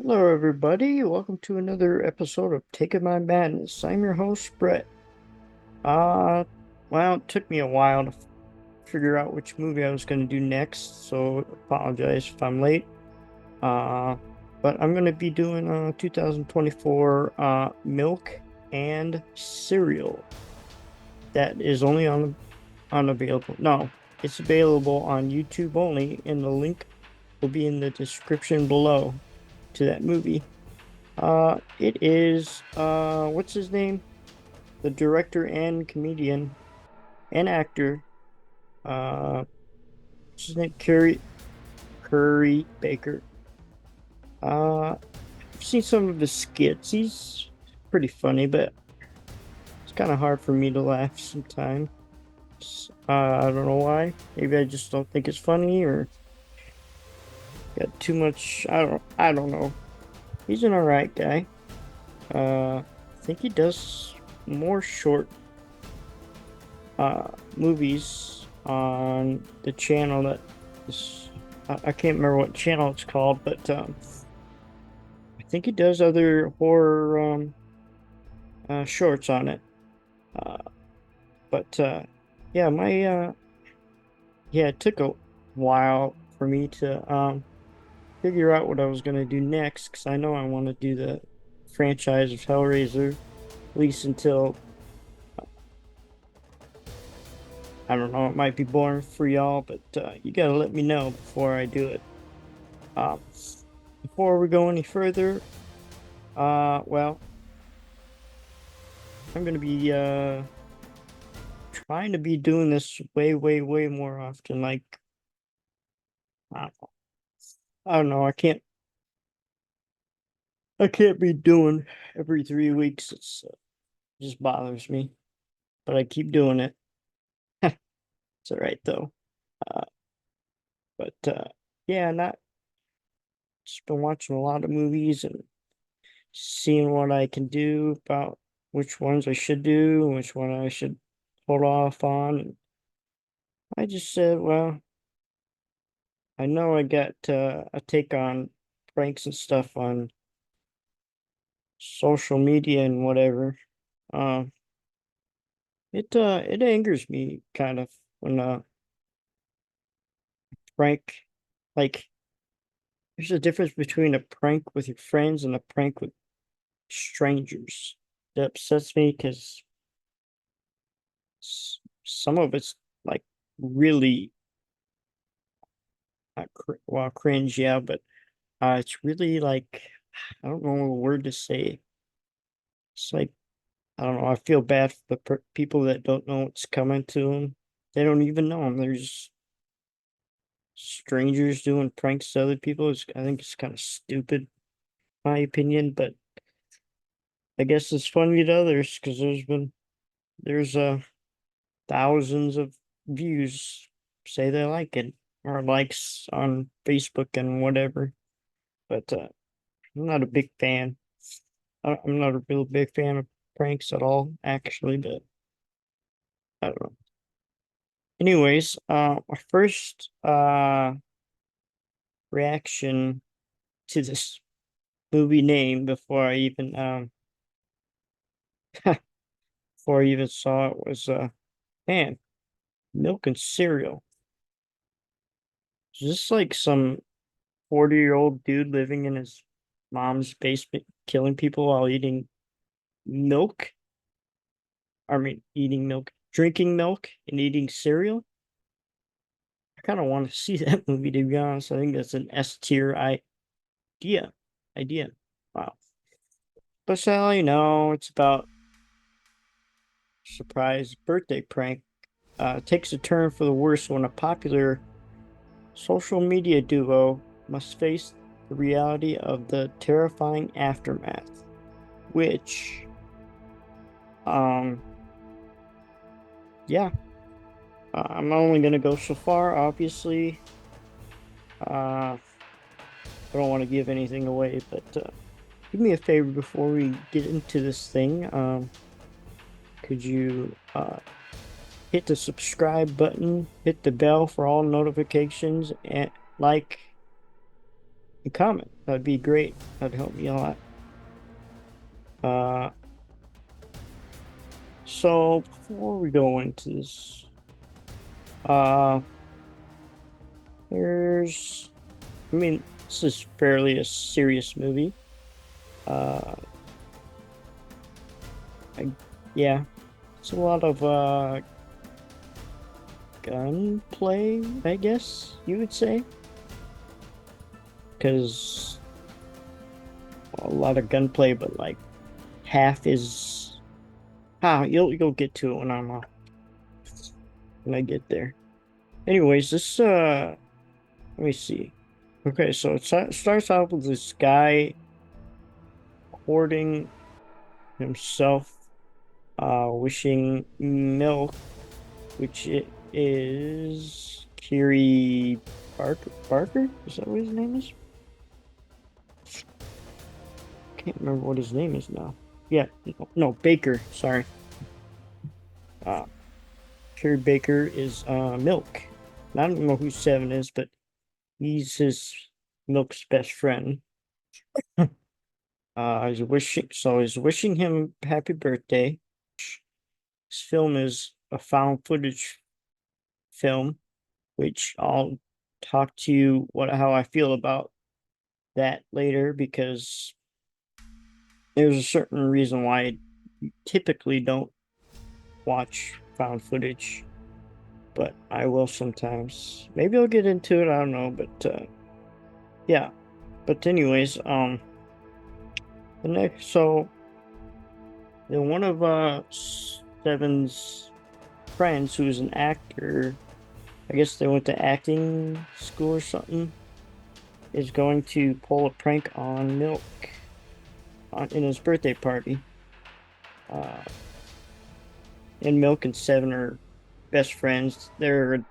Hello, everybody. Welcome to another episode of Taking My Madness. I'm your host, Brett. Uh, well, it took me a while to figure out which movie I was going to do next, so apologize if I'm late. Uh, but I'm going to be doing 2024 Milk and Cereal. That is only unavailable. No, it's available on YouTube only, and the link will be in the description below to that movie. It is what's his name? The director and comedian and actor. What's his name? Curry Baker. I've seen some of his skits. He's pretty funny, but it's kind of hard for me to laugh sometimes. I don't know why. Maybe I just don't think it's funny or got too much. I don't know. He's an alright guy. I think he does more short movies on the channel that is I can't remember what channel it's called, but I think he does other horror shorts on it. Uh, but yeah, my yeah, it took a while for me to figure out what I was gonna do next because I know I want to do the franchise of Hellraiser at least until I don't know, it might be boring for y'all, but you gotta let me know before I do it. Um, Before we go any further, well, I'm gonna be trying to be doing this way, way, way more often. Like, I I don't know, I can't be doing every 3 weeks. It just bothers me, but I keep doing it. It's all right though. Uh, but yeah, not just been watching a lot of movies and seeing what I can do about which ones I should do, which one I should hold off on. And I just said, well, I know I got a take on pranks and stuff on social media and whatever. Um, it angers me kind of when prank like there's a difference between a prank with your friends and a prank with strangers. It upsets me because some of it's like really not well cringe, yeah, but it's really like I don't know a word to say. It's like I don't know. I feel bad for the people that don't know what's coming to them. They don't even know them. There's strangers doing pranks to other people. I think it's kind of stupid, my opinion, but I guess it's funny to others because there's thousands of views say they like it or likes on Facebook and whatever. But I'm not a big fan. I'm not a real big fan of pranks at all, actually. But I don't know. Anyways, my first reaction to this movie name before I even saw it was man, milk and cereal. Is this like some 40-year-old dude living in his mom's basement killing people while eating milk? I mean eating milk, drinking milk and eating cereal? I kind of want to see that movie to be honest. I think that's an S tier idea. Idea. Wow. But so you know, it's about surprise birthday prank takes a turn for the worse when a popular social media duo must face the reality of the terrifying aftermath, which, um, yeah, I'm only gonna go so far. Obviously, I don't want to give anything away, but do me a favor before we get into this thing. Could you hit the subscribe button, hit the bell for all notifications, and like and comment. That'd be great. That'd help me a lot. Uh, so before we go into this, uh, there's, I mean, this is fairly a serious movie. Uh, yeah, it's a lot of gunplay, I guess you would say, because a lot of gunplay, but like half is you'll get to it when I get there. Anyways, this let me see. Okay, so it starts out with this guy hoarding himself, wishing milk, which it is Kiri Barker. Barker? Is that what his name is? Can't remember what his name is now. Yeah, no, Baker. Sorry. Uh, Kiri Baker is Milk. I don't know who Seven is, but he's his Milk's best friend. He's wishing him happy birthday. This film is a found footage film, which I'll talk to you how I feel about that later, because there's a certain reason why I typically don't watch found footage, but I will sometimes. Maybe I'll get into it, I don't know, but yeah. But anyways, the next so then one of Seven's friends, who's an actor, I guess they went to acting school or something, is going to pull a prank on Milk in his birthday party. And Milk and Seven are best friends. They're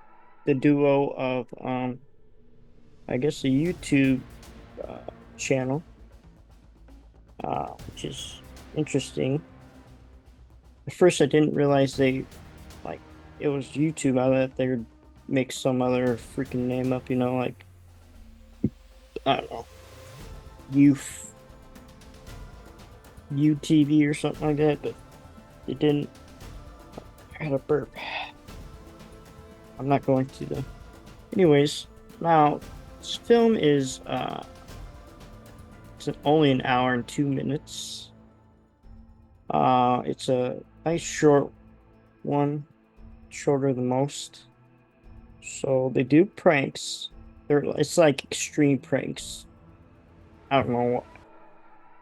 the duo of I guess a YouTube channel, which is interesting. At first, I didn't realize like it was YouTube. I thought they would make some other freaking name up, like I don't know, Youth UTV or something like that, but it didn't. I had a burp. I'm not going to though. Anyways, now this film is it's only an hour and 2 minutes. It's a nice short one, shorter than most. So they do pranks. It's like extreme pranks. I don't know.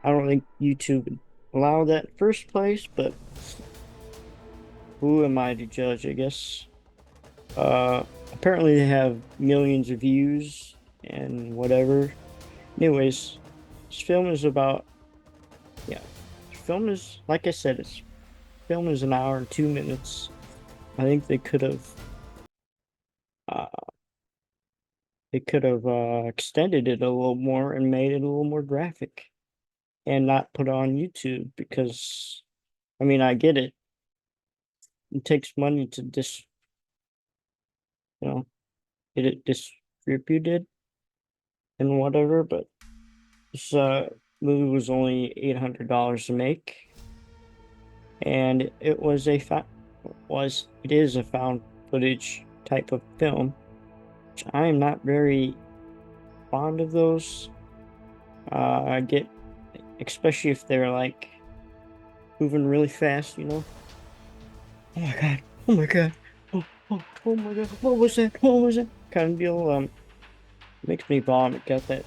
I don't think YouTube would allow that in the first place, but who am I to judge, I guess. Apparently they have millions of views and whatever. Anyways, this film is about, yeah, film is, like I said, film is an hour and 2 minutes. I think they could have uh, extended it a little more and made it a little more graphic and not put it on YouTube, because I mean, I get it. It takes money to you know, get it distributed and whatever, but this movie was only $800 to make, and it is a found footage type of film, which I am not very fond of those. I get, especially if they're like moving really fast, Oh my god! Oh my god! Oh my god! What was that? What was that? Kind of deal. Makes me vomit. Got that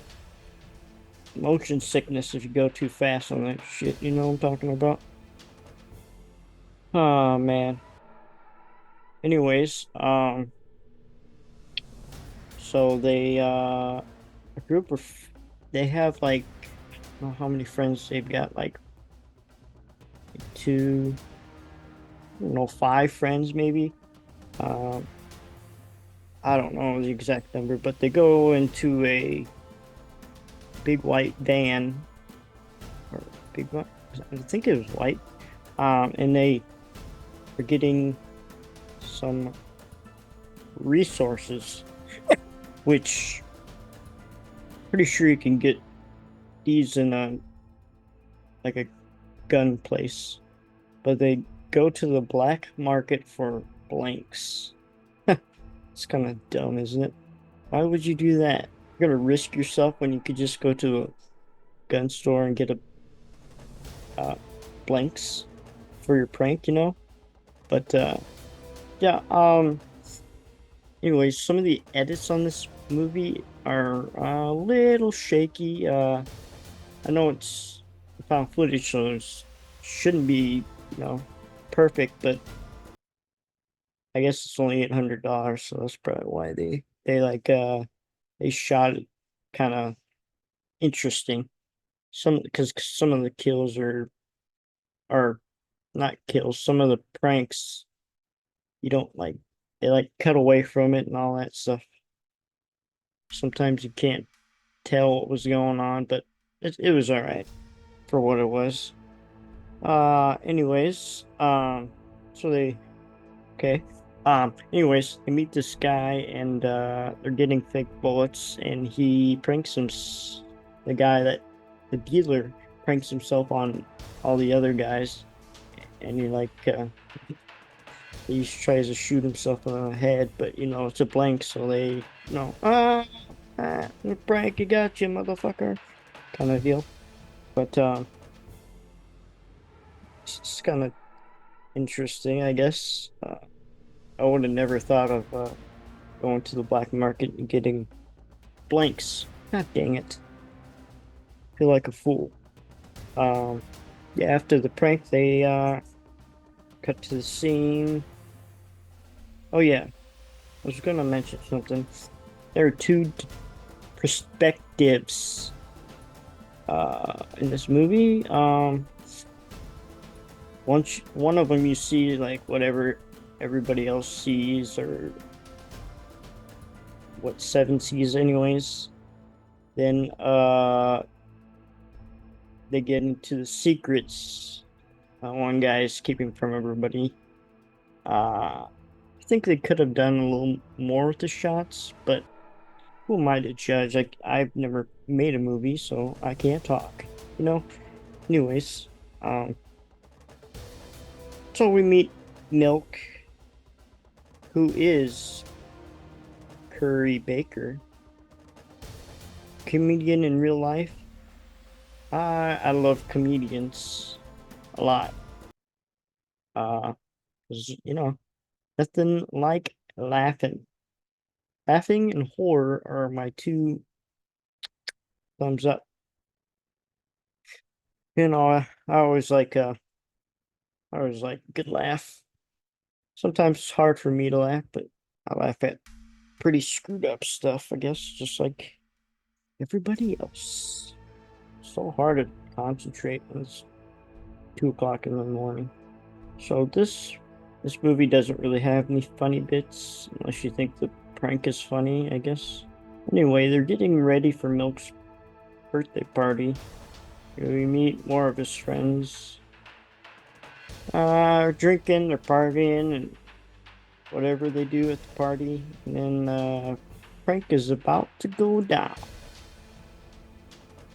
motion sickness if you go too fast on that shit. You know what I'm talking about? Oh man. Anyways, so a group of they have like, I don't know how many friends they've got, like two, I don't know, five friends maybe. Um, I don't know the exact number, but they go into a big white van, or big white, I think it was white, and they are getting some resources, which Pretty sure you can get these in a like a gun place, but they go to the black market for blanks. It's kind of dumb, isn't it? Why would you do that? You're gonna risk yourself when you could just go to a gun store and get a uh, blanks for your prank, you know? But yeah. Anyways, some of the edits on this movie are a little shaky. I know it's found footage, so it shouldn't be, perfect, but I guess it's only $800, so that's probably why they like they shot it kind of interesting. Some because some of the kills are not kills. Some of the pranks you don't like. They like cut away from it and all that stuff. Sometimes you can't tell what was going on, but it was all right for what it was. Anyways, so they okay. Anyways, they meet this guy and they're getting fake bullets, and he pranks the guy that the dealer pranks himself on all the other guys, and he tries to shoot himself in the head, but it's a blank, so they prank, you got you, motherfucker, kind of deal. But it's kind of interesting, I guess. I would have never thought of going to the black market and getting blanks. God dang it. Feel like a fool. Um, yeah, after the prank, they cut to the scene. Oh, yeah, I was gonna mention something. There are two perspectives in this movie. One of them you see like whatever everybody else sees, or what Seven sees anyways. Then they get into the secrets one guy is keeping from everybody. I think they could have done a little more with the shots, but who am I to judge? Like, I've never made a movie, so I can't talk, you know? Anyways, um, so we meet Milk, who is Curry Baker, comedian in real life. I love comedians a lot. 'Cause, nothing like laughing. Laughing and horror are my two thumbs up. I always like good laugh. Sometimes it's hard for me to laugh, but I laugh at pretty screwed up stuff, I guess, just like everybody else. So hard to concentrate when it's 2 o'clock in the morning. So this movie doesn't really have any funny bits, unless you think the prank is funny, I guess. Anyway, they're getting ready for Milk's birthday party. We meet more of his friends. Drinking or partying and whatever they do at the party. And then prank is about to go down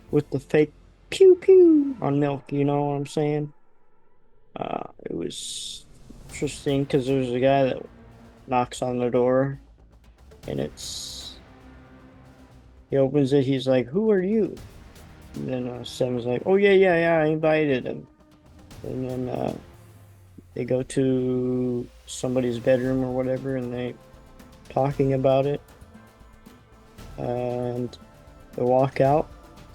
with the fake pew pew on Milk. You know what I'm saying? It was interesting because there's a guy that knocks on the door, and he opens it. He's like, "Who are you?" And then Sam's like, "Oh yeah, yeah, yeah, I invited him." And then they go to somebody's bedroom or whatever, and they talking about it, and they walk out,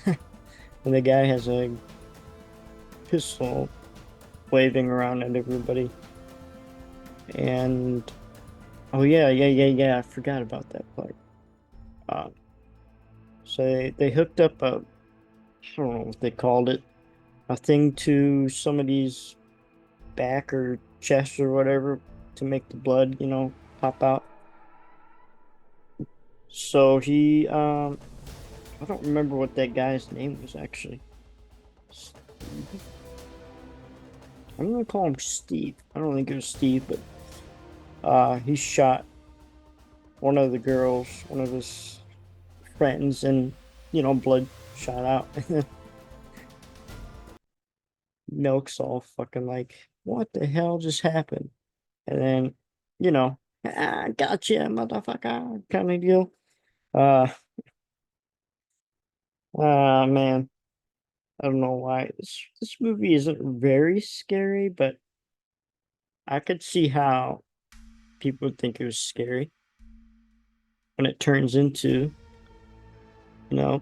and the guy has a pistol waving around at everybody. And oh yeah, yeah, yeah, yeah, I forgot about that part. Uh, so they hooked up I don't know what they called it, a thing to somebody's back or chest or whatever to make the blood, pop out. So I don't remember what that guy's name was actually. I'm gonna call him Steve. I don't think it was Steve, but he shot one of the girls, one of his friends, and blood shot out. Milk's all fucking like, what the hell just happened? And then, gotcha, motherfucker, kind of deal. Uh, man, I don't know why this movie isn't very scary, but I could see how people would think it was scary when it turns into, you know,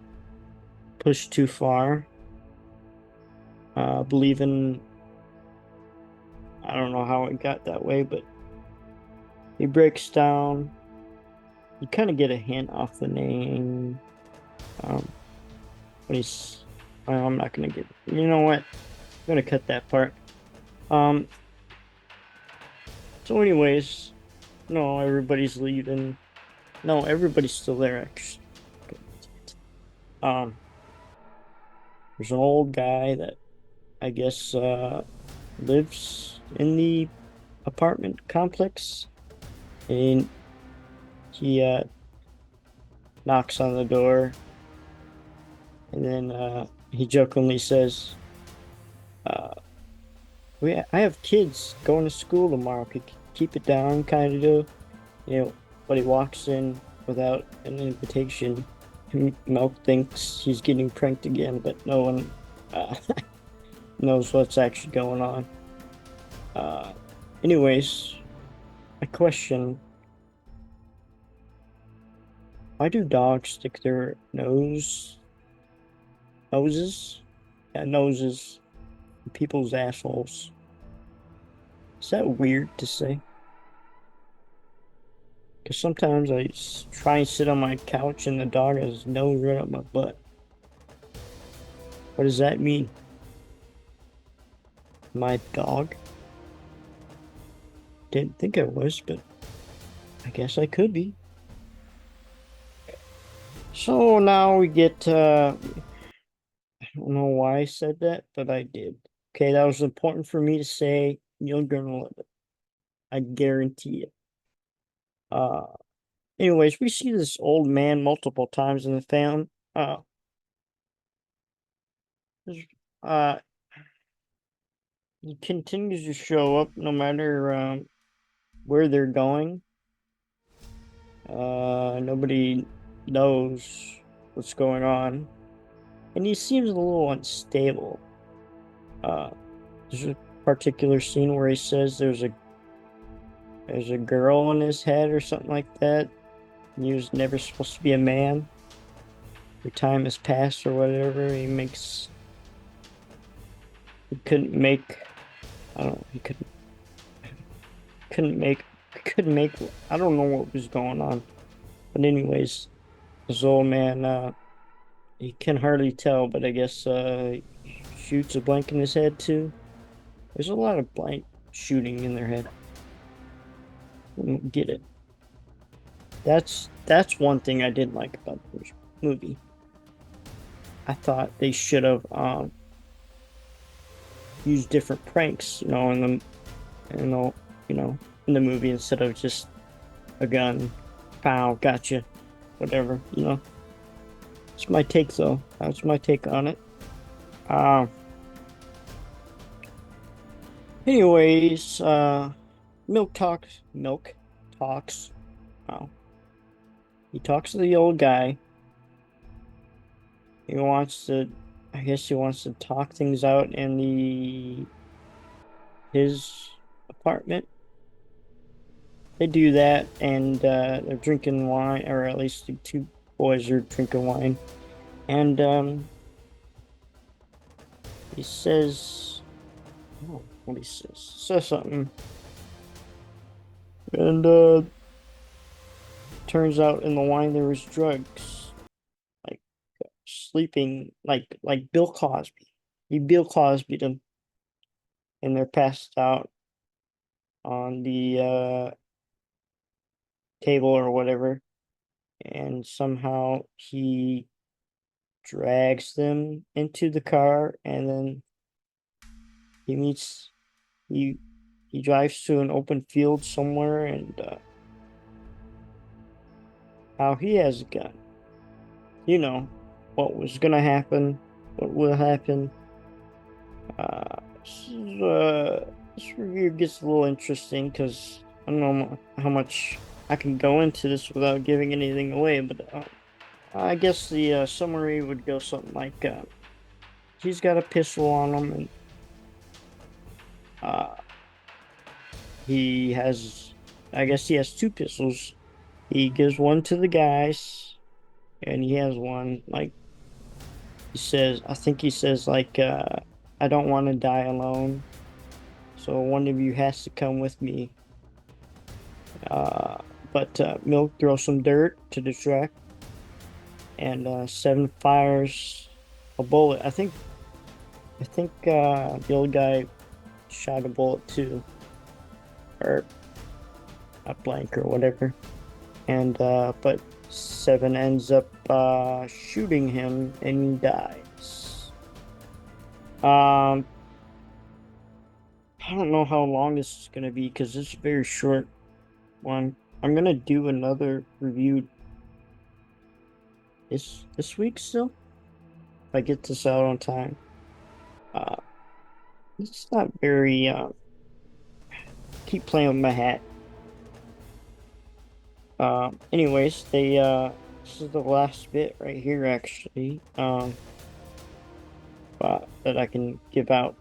push too far. Believing, I don't know how it got that way, but he breaks down. You kind of get a hint off the name. Um, when he's, well, I'm not gonna get. You know what? I'm gonna cut that part. Um. So, anyways, no, everybody's leaving. No, everybody's still there. Actually, um, there's an old guy that I guess lives in the apartment complex, and he knocks on the door, and then he jokingly says, uh, I have kids going to school tomorrow. Could you keep it down, kind of do, But he walks in without an invitation. Milk thinks he's getting pranked again, but no one uh, knows what's actually going on. Uh, anyways, I question, why do dogs stick their noses, noses in people's assholes? Is that weird to say? Because sometimes try and sit on my couch and the dog has his nose right up my butt. What does that mean? My dog? Didn't think I was, but I guess I could be. So now we get, I don't know why I said that, but I did. Okay, that was important for me to say. You're gonna love it. I guarantee it. Uh, anyways, we see this old man multiple times in the film. There's- uh, he continues to show up no matter where they're going. Nobody knows what's going on, and he seems a little unstable. Uh, there's a particular scene where he says there's a girl in his head or something like that. And he was never supposed to be a man. The time has passed or whatever. He couldn't make. I don't know. Couldn't make. Couldn't make. I don't know what was going on. But anyways, this old man. He can hardly tell, but I guess he shoots a blank in his head too. There's a lot of blank shooting in their head. I don't get it. That's one thing I didn't like about the movie. I thought they should have used different pranks, in the in the movie instead of just a gun, pow, gotcha, whatever. It's my take though. That's my take on it. Uh, anyways, Milk talks. Wow. He talks to the old guy. He wants to, I guess he wants to talk things out in his apartment. They do that, and they're drinking wine, or at least the two boys are drinking wine. And he says, oh, what he says something, and turns out in the wine there was drugs, like sleeping, like Bill Cosby. He Bill Cosby'd them, and they're passed out on the table or whatever, and somehow he drags them into the car, and then he meets he he drives to an open field somewhere, and how he has a gun, you know, what was gonna happen, what will happen. This review gets a little interesting because I don't know how much I can go into this without giving anything away, but I guess the summary would go something like he's got a pistol on him, and uh, he has, I guess he has two pistols. He gives one to the guys, and he has one, like, he says, I think he says, like, I don't want to die alone, so one of you has to come with me. Uh, but Milk throws some dirt to distract, and Seven fires a bullet. I think the old guy shot a bullet too, or a blank or whatever. And but Seven ends up shooting him and he dies. Um, I don't know how long this is gonna be because it's a very short one. I'm gonna do another review this week still, if I get this out on time. Uh, it's not very keep playing with my hat. Anyways, they this is the last bit right here actually. That I can give out.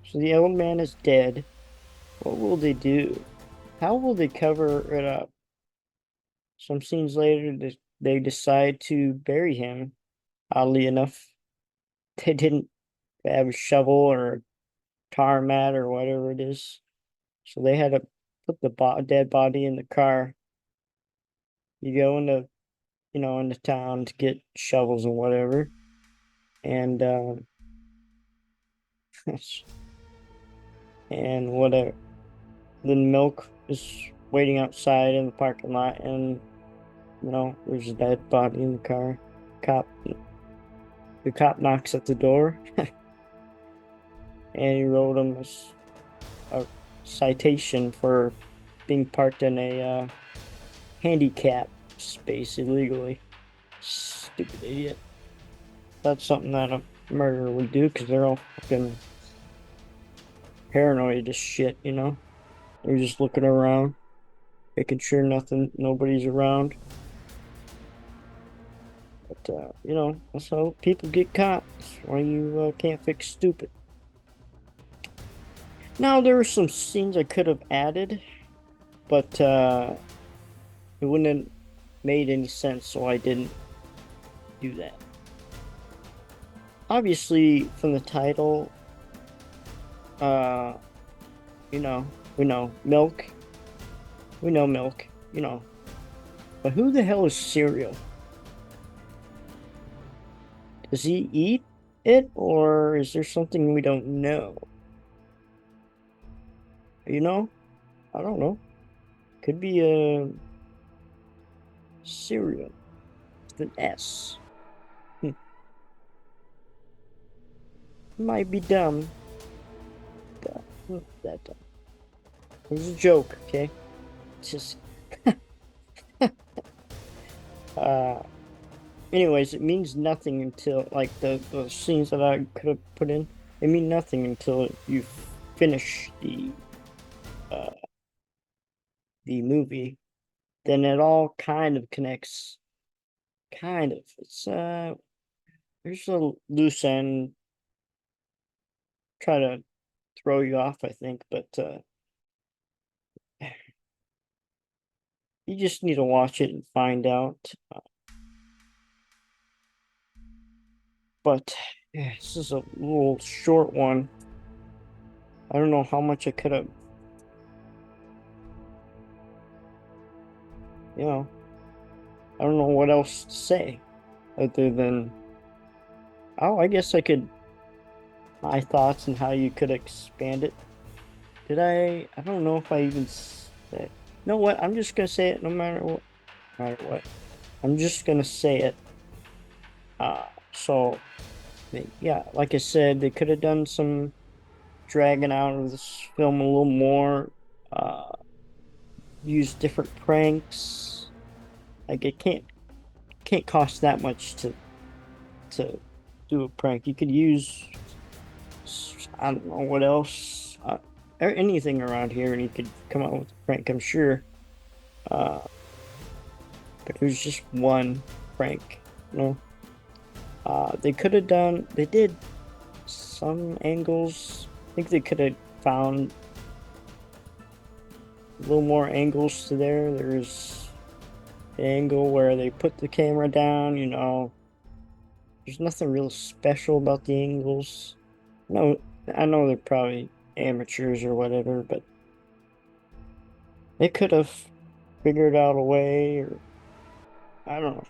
So the old man is dead. What will they do? How will they cover it up? Some scenes later, they decide to bury him. Oddly enough, they didn't have a shovel or a tar mat or whatever it is, so they had to put the dead body in the car. You go into, into town to get shovels and whatever, and and whatever. Then Milk is waiting outside in the parking lot, and there's a dead body in the car. Cop, the cop knocks at the door, and he wrote him a citation for being parked in a handicap space illegally. Stupid idiot. That's something that a murderer would do because they're all fucking paranoid as shit, you know? They're just looking around, making sure nobody's around. But, that's how people get caught. That's why you can't fix stupid. Now, there were some scenes I could have added, but it wouldn't have made any sense, so I didn't do that. Obviously, from the title, uh, we know Milk. We know Milk, But who the hell is Cereal? Does he eat it, or is there something we don't know? You know? I don't know. Could be a cereal with an S. Might be dumb. That dumb. It was a joke, okay? Just uh anyways, it means nothing until, like, the scenes that I could have put in, they mean nothing until you finish uh the movie. Then it all kind of connects. Kind of. It's there's a loose end, try to throw you off, I think, but you just need to watch it and find out. But yeah, this is a little short one. I don't know how much I could have, you know, I don't know what else to say other than, oh, I guess I could, my thoughts and how you could expand it. Did I don't know if I even said, you know what? I'm just gonna say it no matter what. No matter what. I'm just gonna say it. So yeah, like I said, they could have done some dragging out of this film a little more. Use different pranks. Like, it can't can't cost that much to do a prank. You could use, I don't know what else, anything around here, and you could come out with a prank, I'm sure. Uh, but it was just one prank, you know. They did some angles. I think they could have found a little more angles to there. There's the angle where they put the camera down, you know. There's nothing real special about the angles. No, I know they're probably amateurs or whatever, but they could have figured out a way, or I don't know.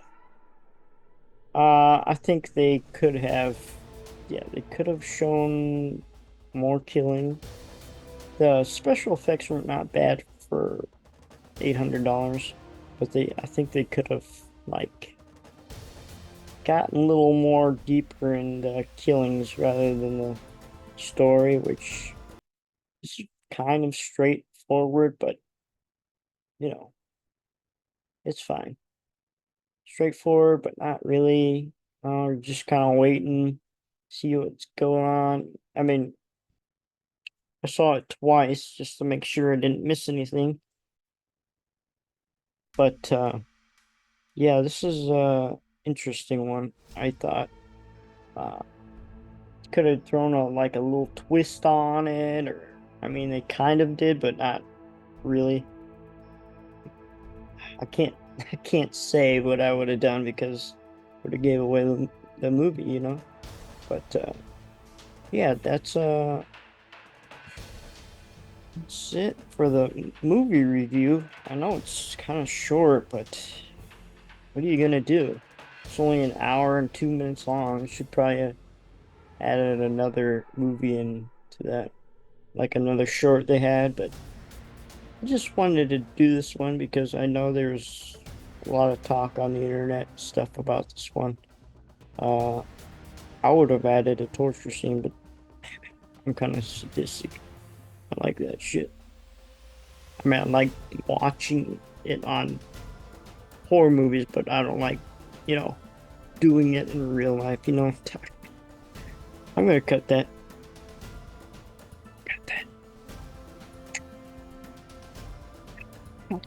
I think they could have, yeah, they could have shown more killing. The special effects were not bad for $800, but I think they could have like gotten a little more deeper in the killings rather than the story, which is kind of straightforward, but you know, it's fine. Straightforward, but not really. Just kind of waiting, see what's going on. I mean, I saw it twice just to make sure I didn't miss anything. But yeah, this is a interesting one. I thought uh, could have thrown a little twist on it, or I mean, they kind of did, but not really. I can't I can't say what I would have done because would have gave away the movie, you know. But yeah, that's it for the movie review. I know it's kind of short, but what are you gonna do? It's only an hour and 2 minutes long. Should probably have added another movie into that, like another short they had. But I just wanted to do this one because I know there's a lot of talk on the internet stuff about this one. Uh, I would have added a torture scene, but I'm kind of sadistic. I like that shit. I mean, I like watching it on horror movies, but I don't like, you know, doing it in real life. You know, I'm gonna cut that. Cut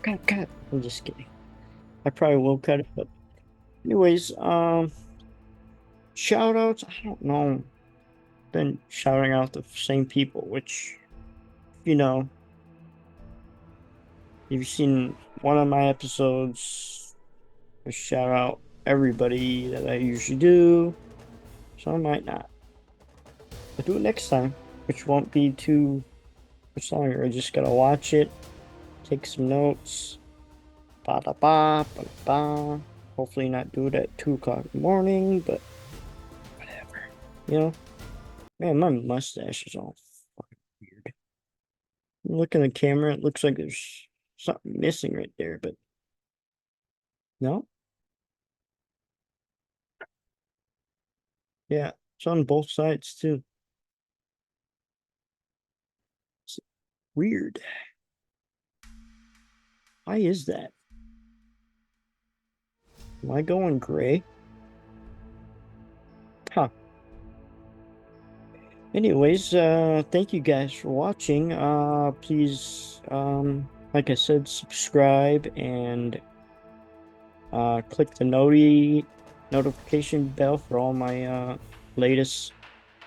that. Cut. I'm just kidding. I probably will cut it, but anyways, shout outs. I don't know. Been shouting out the same people, which, you know, you've seen one of my episodes, I shout out everybody that I usually do. So I might not. I'll do it next time, which won't be too much longer. I just gotta watch it, take some notes. Ba da ba ba ba. Hopefully not do it at 2 o'clock in the morning, but whatever. You know? Man, my mustache is all fucking weird. Look in the camera, it looks like there's something missing right there, but no. Yeah, it's on both sides too. It's weird. Why is that? Am I going gray? Huh. Anyways, thank you guys for watching. Please, like I said, subscribe and click the notification bell for all my latest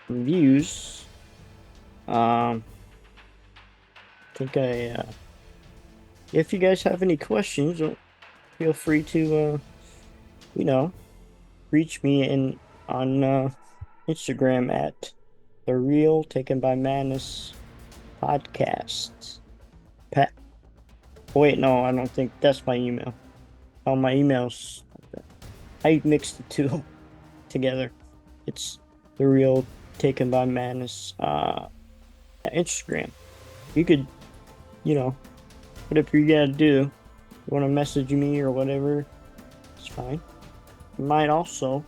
reviews. I think if you guys have any questions, feel free to you know, reach me on Instagram at the Real Taken by Madness podcast. Pat. Wait, no, I don't think that's my email. Oh, my emails. I mixed the two together. It's the Real Taken by Madness Instagram. You could, you know, whatever you gotta do. You want to message me or whatever, it's fine. You might also,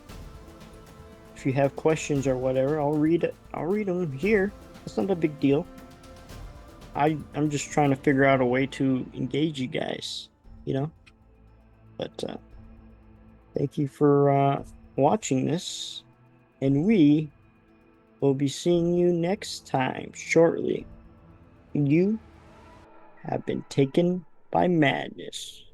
if you have questions or whatever, I'll read it. I'll read them here. It's not a big deal. I'm just trying to figure out a way to engage you guys, you know. But Thank you for watching this, and we will be seeing you next time shortly. You have been taken by madness.